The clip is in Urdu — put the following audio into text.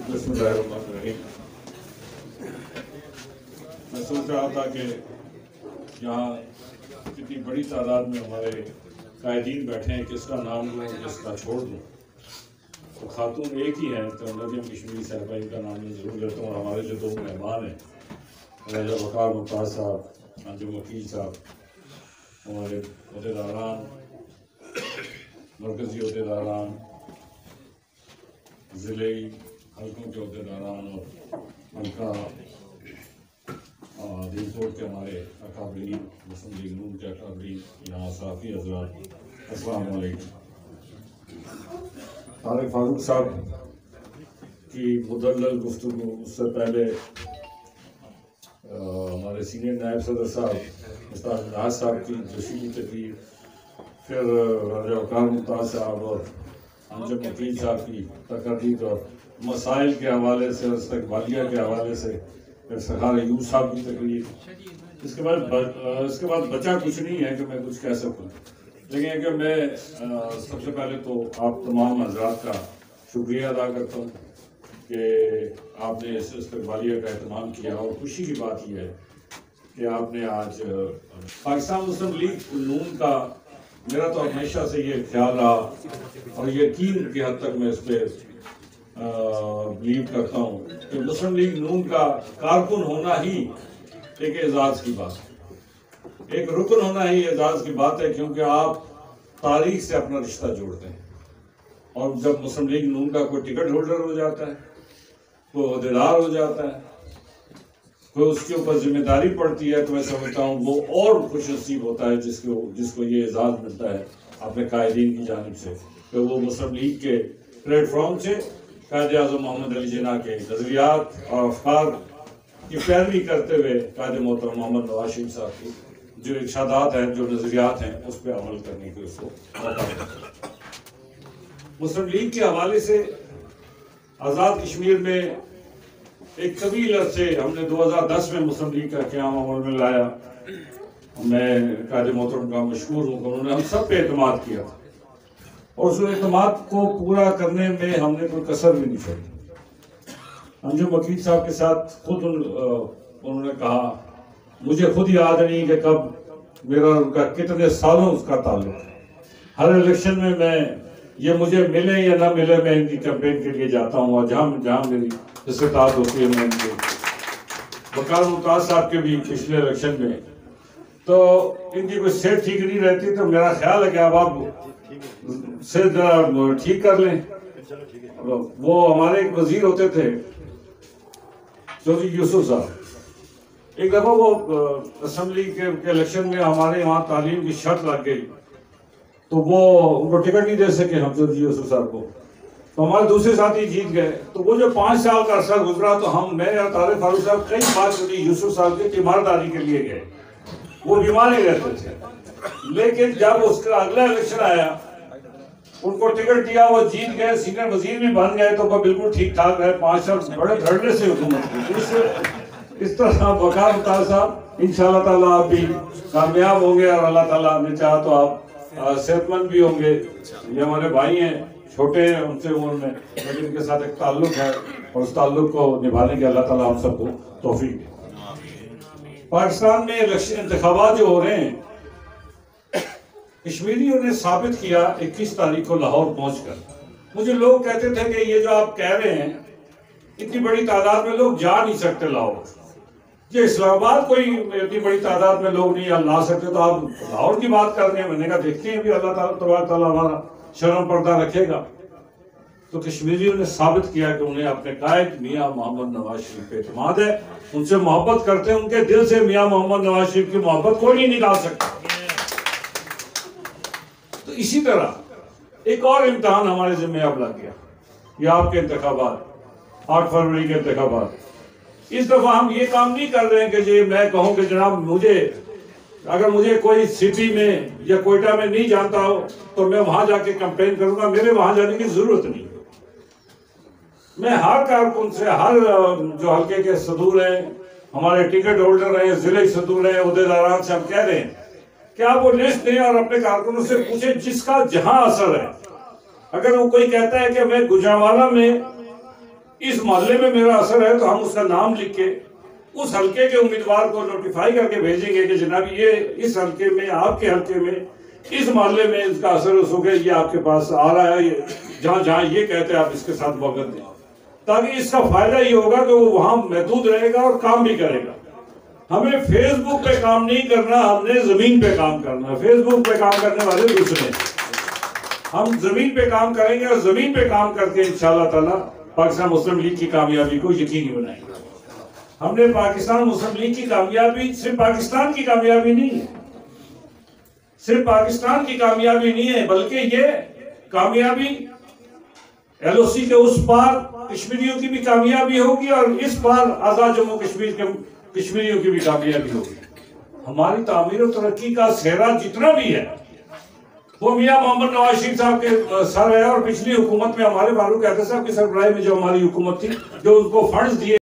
بسم اللہ الرحمن الرحیم۔ میں سوچ رہا تھا کہ یہاں کتنی بڑی تعداد میں ہمارے قائدین بیٹھے ہیں، کس کا نام لوں کس کا چھوڑ دوں۔ تو خاتون ایک ہی ہیں تو مریم کشمیری صاحبہ ان کا نام میں ضرور لیتا ہوں۔ ہمارے جو دو مہمان ہیں راجہ وقار ممتاز صاحب، انجم وکیل صاحب، ہمارے عہدیداران، مرکزی عہدیداران، ضلعی حلقوں کے عہدیداران اور حلقہ دل کوٹ کے ہمارے اکابرین، مسلم لیگ نون کے اکابرین، یہاں صحافی حضرات، السلام علیکم۔ طارق فاروق صاحب کی مدلل گفتگو، اس سے پہلے ہمارے سینئر نائب صدر صاحب استاد ناز صاحب کی تشریحی تقریر، پھر راجہ وقار ممتاز صاحب اور انجم وکیل صاحب کی تقریر اور مسائل کے حوالے سے اور استقبالیہ کے حوالے سے، پھر سرکار ایوب صاحب کی تقریر۔ اس کے بعد بچا کچھ نہیں ہے کہ میں کچھ کہہ سکوں، لیکن کہ میں سب سے پہلے تو آپ تمام حضرات کا شکریہ ادا کرتا ہوں کہ آپ نے اس استقبالیہ کا اہتمام کیا، اور خوشی کی بات یہ ہے کہ آپ نے آج پاکستان مسلم لیگ نون کا، میرا تو ہمیشہ سے یہ خیال رہا اور یقین کی حد تک میں اس پہ بلیو کرتا ہوں کہ مسلم لیگ نون کا کارکن ہونا ہی ایک اعزاز کی بات ہے، ایک رکن ہونا ہی اعزاز کی بات ہے، کیونکہ آپ تاریخ سے اپنا رشتہ جوڑتے ہیں۔ اور جب مسلم لیگ نون کا کوئی ٹکٹ ہولڈر ہو جاتا ہے، کوئی عہدیدار ہو جاتا ہے، کوئی اس کے اوپر ذمہ داری پڑتی ہے، تو میں سمجھتا ہوں وہ اور خوش نصیب ہوتا ہے جس کو یہ اعزاز ملتا ہے اپنے قائدین کی جانب سے، کہ وہ مسلم لیگ کے پلیٹ فارم سے قائد اعظم محمد علی جناح کے نظریات اور افکار کی پیروی کرتے ہوئے قائد محترم محمد نواز شریف صاحب کی جو ارشادات ہیں، جو نظریات ہیں، اس پہ عمل کرنے کے اس کو موقع ملتا ہے۔ مسلم لیگ کے حوالے سے آزاد کشمیر میں ایک طویل عرصے ہم نے 2010 میں مسلم لیگ کا قیام عمل میں لایا۔ میں قائد محترم کا مشکور ہوں کہ انہوں نے ہم سب پہ اعتماد کیا تھا، اور اس اعتماد کو پورا کرنے میں ہم نے کوئی کسر بھی نہیں چھوڑی۔ انجم وکیل صاحب کے ساتھ خود انہوں نے کہا، مجھے خود یاد نہیں کہ کب میرا ان کا کتنے سالوں اس کا تعلق ہے، ہر الیکشن میں یہ مجھے ملے یا نہ ملے، میں ان کی کیمپین کے لیے جاتا ہوں، اور جہاں میری استطاعت ہوتی ہے میں ان کے وقار ممتاز صاحب کے بھی پچھلے الیکشن میں، تو ان کی کوئی صحت ٹھیک نہیں رہتی، تو میرا خیال ہے کہ اب آپ صحت ذرا ٹھیک کر لیں۔ وہ ہمارے ایک وزیر ہوتے تھے چودھری یوسف صاحب، ایک دفعہ وہ اسمبلی کے الیکشن میں ہمارے یہاں تعلیم کی شرط لگ گئی، تو وہ ان کو ٹکٹ نہیں دے سکے ہم چودھری یوسف صاحب کو، تو ہمارے دوسرے ساتھی جیت گئے۔ تو وہ جو 5 سال کا عرصہ گزرا، تو میں اور طارق فاروق صاحب کئی بار چودھری یوسف صاحب کی تیمارداری کے لیے گئے، وہ بیمار ہی رہتے تھے، لیکن جب اس کا اگلا الیکشن آیا، ان کو ٹکٹ دیا، وہ جیت گئے، سینئر وزیر بھی بن گئے، تو وہ بالکل ٹھیک ٹھاک رہے، 5 سال بڑے دھڑنے سے حکومت کی۔ اس طرح وقار ممتاز صاحب انشاءاللہ تعالیٰ آپ بھی کامیاب ہوں گے، اور اللہ تعالیٰ نے چاہا تو آپ صحت مند بھی ہوں گے۔ یہ ہمارے بھائی ہیں، چھوٹے ہیں ان سے عمر میں، لیکن ان کے ساتھ ایک تعلق ہے، اور اس تعلق کو نبھانے کے اللہ تعالیٰ ہم سب کو توفیق دے۔ پاکستان میں انتخابات جو ہو رہے ہیں، کشمیریوں نے ثابت کیا 21 تاریخ کو لاہور پہنچ کر۔ مجھے لوگ کہتے تھے کہ یہ جو آپ کہہ رہے ہیں، اتنی بڑی تعداد میں لوگ جا نہیں سکتے لاہور، یہ اسلام آباد کوئی اتنی بڑی تعداد میں لوگ نہیں لا سکتے، تو آپ لاہور کی بات کر رہے ہیں۔ میں نے کہا دیکھتے ہیں بھی اللہ تعالیٰ تبارک تعالیٰ ہمارا شرم پردہ رکھے گا۔ تو کشمیریوں نے ثابت کیا کہ انہیں اپنے قائد میاں محمد نواز شریف پہ اعتماد ہے، ان سے محبت کرتے ہیں، ان کے دل سے میاں محمد نواز شریف کی محبت کوئی نہیں نکال سکتا۔ تو اسی طرح ایک اور امتحان ہمارے ذمہ اب لگ گیا، یہ آپ کے انتخابات، 8 فروری کے انتخابات۔ اس دفعہ ہم یہ کام نہیں کر رہے ہیں کہ جی میں کہوں کہ جناب اگر مجھے کوئی سٹی میں یا کوئٹہ میں نہیں جانتا ہو تو میں وہاں جا کے کیمپین کروں گا، میرے وہاں جانے کی ضرورت نہیں۔ میں ہر کارکن سے، ہر جو حلقے کے صدور ہیں، ہمارے ٹکٹ ہولڈر ہیں، ضلعی صدور ہیں، عہدیداران سے ہم کہہ رہے ہیں کہ آپ وہ لسٹ دیں اور اپنے کارکنوں سے پوچھیں جس کا جہاں اثر ہے۔ اگر وہ کوئی کہتا ہے کہ میں گجرانوالہ میں اس محلے میں میرا اثر ہے تو ہم اس کا نام لکھ کے اس حلقے کے امیدوار کو نوٹیفائی کر کے بھیجیں گے کہ جناب یہ اس حلقے میں، آپ کے حلقے میں، اس محلے میں اس کا اثر ہو گیا، یہ آپ کے پاس آ رہا ہے، جہاں جہاں یہ کہتے ہیں آپ اس کے ساتھ موقع دیں، تاکہ اس کا فائدہ یہ ہوگا کہ وہ وہاں محدود رہے گا اور کام بھی کرے گا۔ ہمیں فیس بک پہ کام نہیں کرنا، ہم نے زمین پہ کام کرنا ہے۔ فیس بک پہ کام کرنے والے دوسرے، ہم زمین پہ کام کریں گے اور زمین پہ کام کر کے انشاءاللہ تعالیٰ پاکستان مسلم لیگ کی کامیابی کو یقینی بنائیں گے۔ ہم نے پاکستان مسلم لیگ کی کامیابی صرف پاکستان کی کامیابی نہیں ہے، صرف پاکستان کی کامیابی نہیں ہے، بلکہ یہ کامیابی ایل او سی کے اس پار کشمیریوں کی بھی کامیابی ہوگی اور اس پار آزاد جموں کشمیر کے کشمیریوں کی بھی کامیابی ہوگی۔ ہماری تعمیر و ترقی کا سہرا جتنا بھی ہے وہ میاں محمد نواز شریف صاحب کے سر ہے، اور پچھلی حکومت میں ہمارے فاروق احمد صاحب کی سربراہی میں جو ہماری حکومت تھی، جو ان کو فنڈز دیے